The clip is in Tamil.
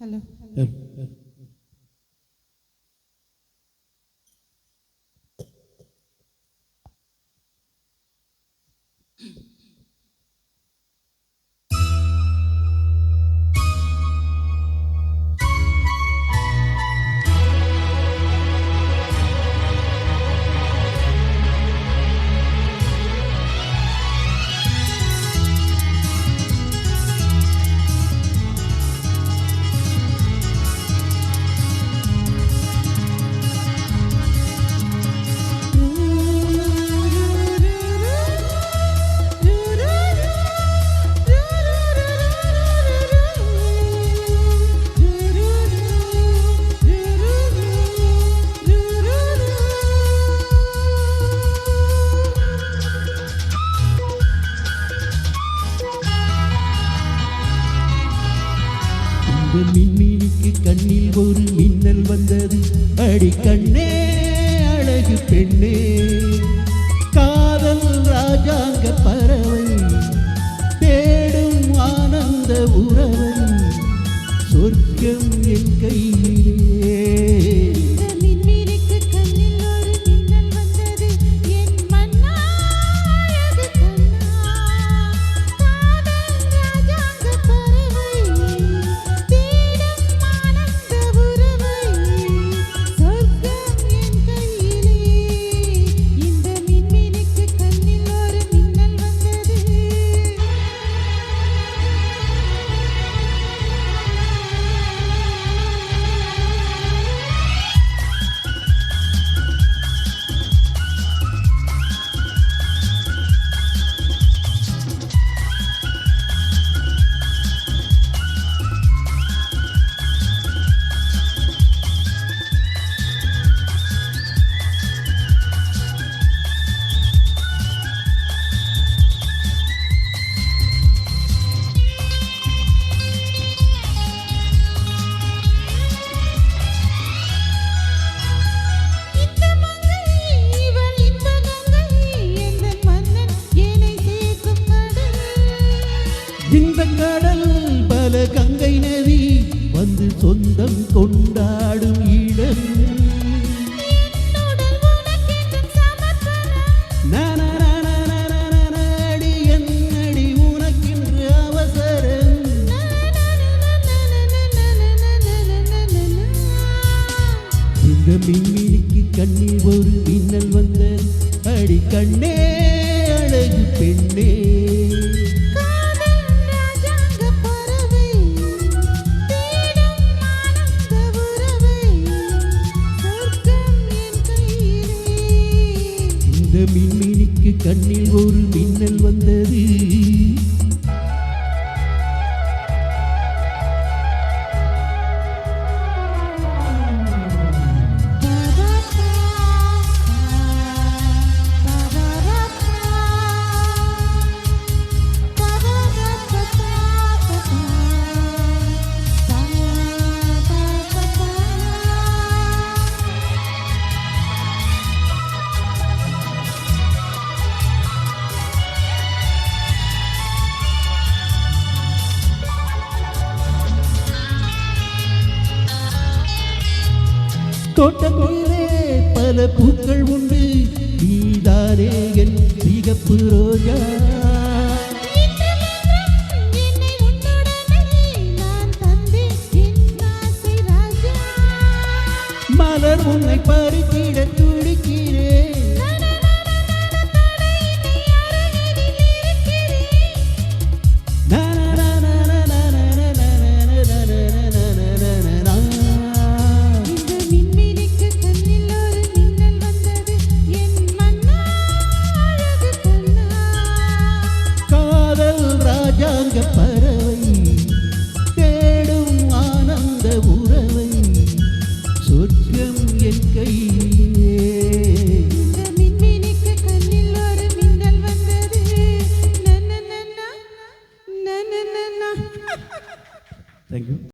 ஹலோ. மின்மினிக்கு கண்ணில் ஒரு மின்னல் வந்தது. அடி கண்ணே அழகு பெண்ணே, காதல் ராஜாங்க பறவை தேடும் ஆனந்த உறவை, சொர்க்கம் என் கையிலே. இந்த கடல் பல கங்கை நதி வந்து சொந்தம் கொண்டாடும் இடம். அடி என்னடி உனக்கென்று அவசரம். இந்த மின்மினிக்கு கண்ணில் ஒரு மின்னல் வந்தது. அடி கண்ணே அழகு பெண்ணே, மின்மினிக்கு கண்ணில் ஒரு மின்னல் வந்தது. தோட்டத்திலே பல பூக்கள் உண்டு, நீதானே என் சிகப்பு ரோஜா. மலர் உன்னை பறித்திட துடிக்கிறேன். பறவை தேடும் ஆனந்த உறவை,